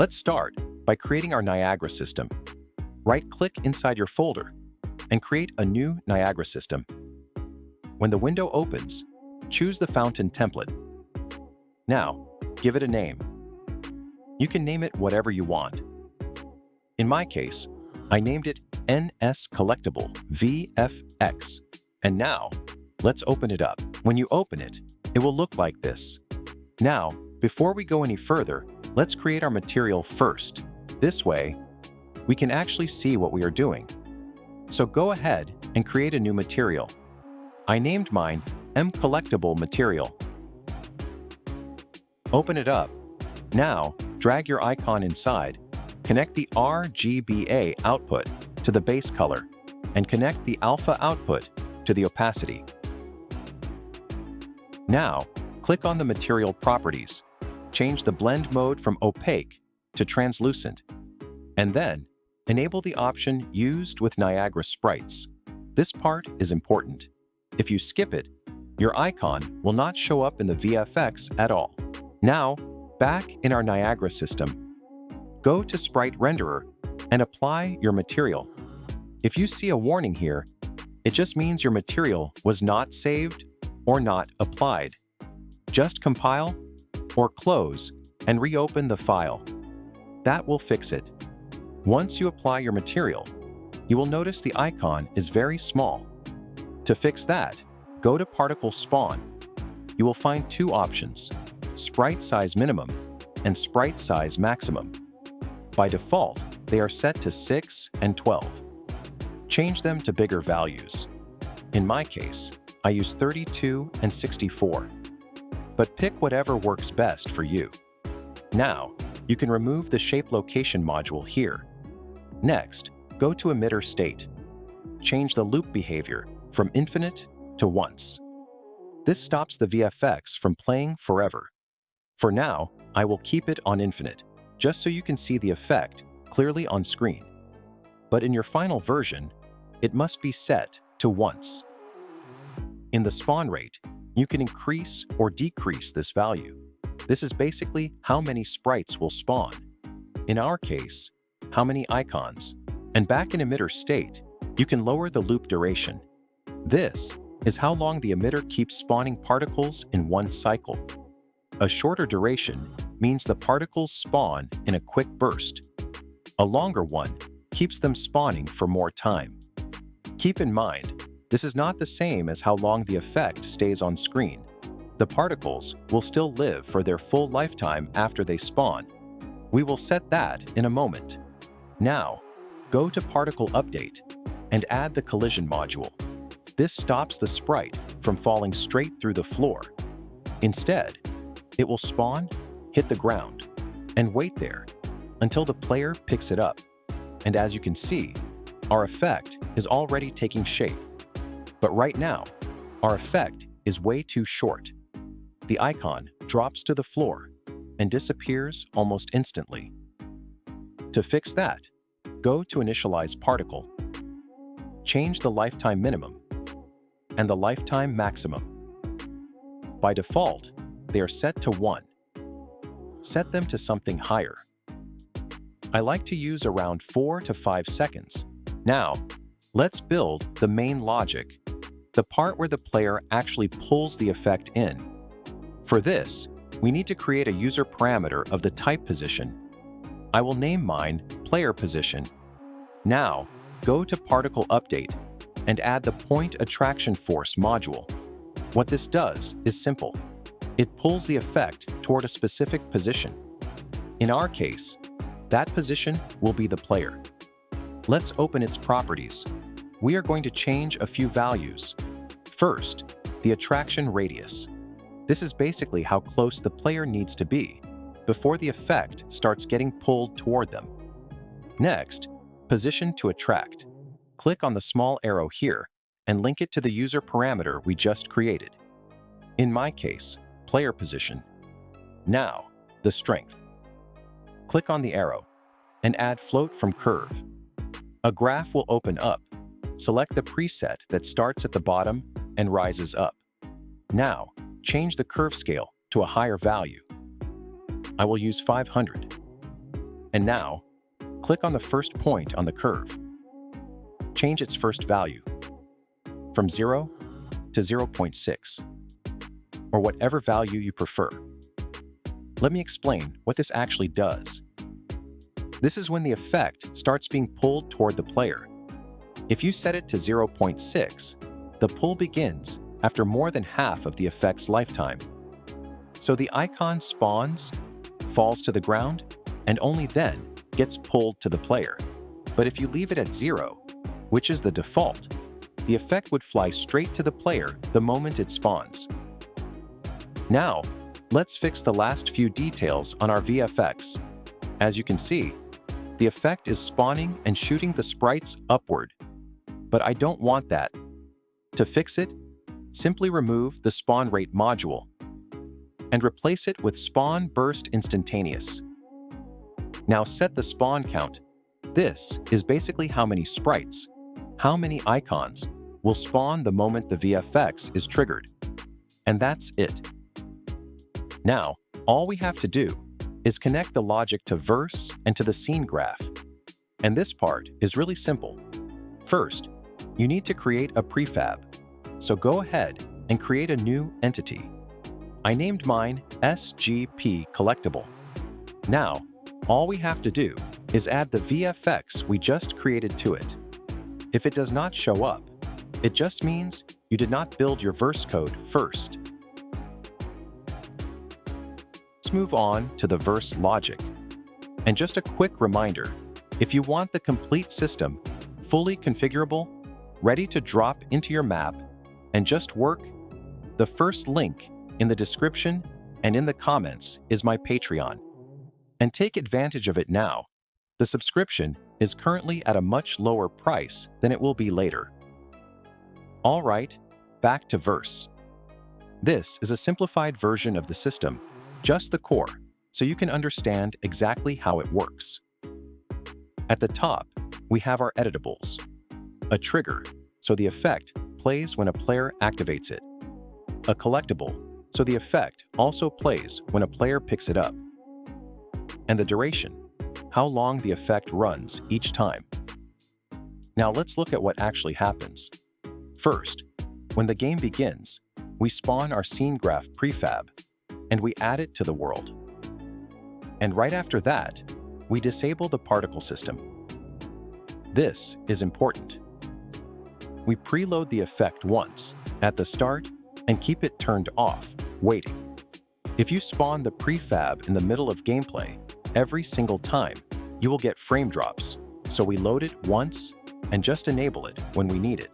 Let's start by creating our Niagara system. Right-click inside your folder and create a new Niagara system. When the window opens, choose the fountain template. Now, give it a name. You can name it whatever you want. In my case, I named it NS Collectable VFX. And now, let's open it up. When you open it, it will look like this. Now, before we go any further, let's create our material first. This way, we can actually see what we are doing. So go ahead and create a new material. I named mine Collectable Material. Open it up. Now, drag your icon inside, connect the RGBA output to the base color, and connect the alpha output to the opacity. Now, click on the material properties. Change the blend mode from opaque to translucent, and then enable the option Used with Niagara Sprites. This part is important. If you skip it, your icon will not show up in the VFX at all. Now, back in our Niagara system, go to Sprite Renderer and apply your material. If you see a warning here, it just means your material was not saved or not applied. Just compile or close and reopen the file. That will fix it. Once you apply your material, you will notice the icon is very small. To fix that, go to Particle Spawn. You will find two options: Sprite Size Minimum and Sprite Size Maximum. By default, they are set to 6 and 12. Change them to bigger values. In my case, I use 32 and 64. But pick whatever works best for you. Now, you can remove the Shape Location module here. Next, go to Emitter State. Change the loop behavior from infinite to once. This stops the VFX from playing forever. For now, I will keep it on infinite, just so you can see the effect clearly on screen. But in your final version, it must be set to once. In the spawn rate, you can increase or decrease this value. This is basically how many sprites will spawn. In our case, how many icons. And back in emitter state, you can lower the loop duration. This is how long the emitter keeps spawning particles in one cycle. A shorter duration means the particles spawn in a quick burst. A longer one keeps them spawning for more time. Keep in mind, this is not the same as how long the effect stays on screen. The particles will still live for their full lifetime after they spawn. We will set that in a moment. Now, go to Particle Update and add the collision module. This stops the sprite from falling straight through the floor. Instead, it will spawn, hit the ground, and wait there until the player picks it up. And as you can see, our effect is already taking shape. But right now, our effect is way too short. The icon drops to the floor and disappears almost instantly. To fix that, go to Initialize Particle, change the lifetime minimum and the lifetime maximum. By default, they are set to 1. Set them to something higher. I like to use around 4 to 5 seconds. Now, let's build the main logic, the part where the player actually pulls the effect in. For this, we need to create a user parameter of the type position. I will name mine Player Position. Now, go to Particle Update and add the Point Attraction Force module. What this does is simple. It pulls the effect toward a specific position. In our case, that position will be the player. Let's open its properties. We are going to change a few values. First, the attraction radius. This is basically how close the player needs to be before the effect starts getting pulled toward them. Next, position to attract. Click on the small arrow here and link it to the user parameter we just created. In my case, player position. Now, the strength. Click on the arrow and add float from curve. A graph will open up. Select the preset that starts at the bottom and rises up. Now, change the curve scale to a higher value. I will use 500. And now, click on the first point on the curve. Change its first value from 0 to 0.6, or whatever value you prefer. Let me explain what this actually does. This is when the effect starts being pulled toward the player. If you set it to 0.6, the pull begins after more than half of the effect's lifetime. So the icon spawns, falls to the ground, and only then gets pulled to the player. But if you leave it at 0, which is the default, the effect would fly straight to the player the moment it spawns. Now, let's fix the last few details on our VFX. As you can see, the effect is spawning and shooting the sprites upward. But I don't want that. To fix it, simply remove the spawn rate module and replace it with spawn burst instantaneous. Now set the spawn count. This is basically how many sprites, how many icons, will spawn the moment the VFX is triggered. And that's it. Now, all we have to do is connect the logic to Verse and to the scene graph. And this part is really simple. First, you need to create a prefab. So go ahead and create a new entity. I named mine SGP Collectable. Now, all we have to do is add the VFX we just created to it. If it does not show up, it just means you did not build your Verse code first. Let's move on to the Verse logic. And just a quick reminder, if you want the complete system, fully configurable, ready to drop into your map, and just work, the first link in the description and in the comments is my Patreon. And take advantage of it now. The subscription is currently at a much lower price than it will be later. All right, back to Verse. This is a simplified version of the system, just the core, so you can understand exactly how it works. At the top, we have our editables. A trigger, so the effect plays when a player activates it. A collectible, so the effect also plays when a player picks it up. And the duration, how long the effect runs each time. Now let's look at what actually happens. First, when the game begins, we spawn our scene graph prefab, and we add it to the world. And right after that, we disable the particle system. This is important. We preload the effect once, at the start, and keep it turned off, waiting. If you spawn the prefab in the middle of gameplay, every single time, you will get frame drops, so we load it once and just enable it when we need it.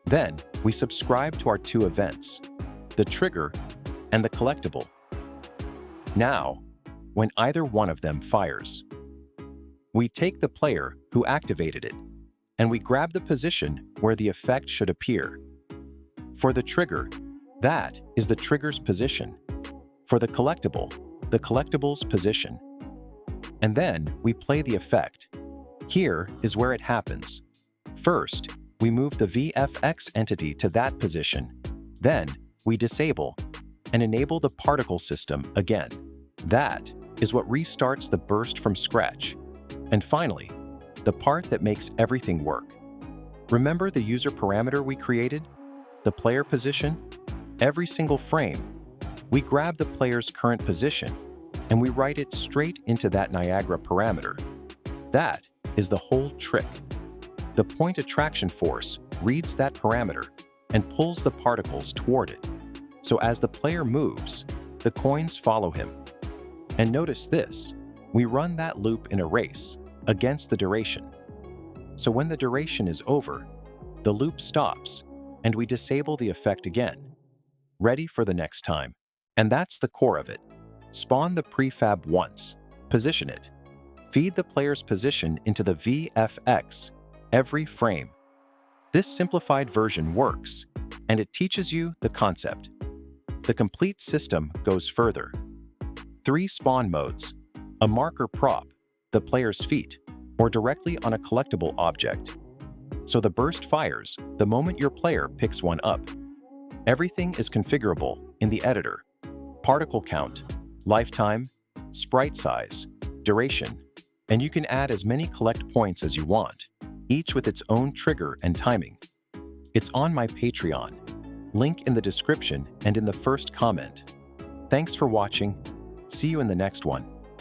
Then, we subscribe to our two events, the trigger and the collectible. Now, when either one of them fires, we take the player who activated it, and we grab the position where the effect should appear. For the trigger, that is the trigger's position. For the collectible's position. And then we play the effect. Here is where it happens. First, we move the VFX entity to that position. Then, we disable and enable the particle system again. That is what restarts the burst from scratch. And finally, the part that makes everything work. Remember the user parameter we created? The player position? Every single frame, we grab the player's current position and we write it straight into that Niagara parameter. That is the whole trick. The point attraction force reads that parameter and pulls the particles toward it. So as the player moves, the coins follow him. And notice this, we run that loop in a race against the duration. So when the duration is over, the loop stops and we disable the effect again, ready for the next time. And that's the core of it. Spawn the prefab once, position it, feed the player's position into the VFX every frame. This simplified version works, and it teaches you the concept. The complete system goes further. 3 spawn modes, a marker prop, the player's feet, or directly on a collectible object. So the burst fires the moment your player picks one up. Everything is configurable in the editor. Particle count, lifetime, sprite size, duration, And you can add as many collect points as you want, each with its own trigger and timing. It's on my Patreon. Link in the description and in the first comment. Thanks for watching. See you in the next one.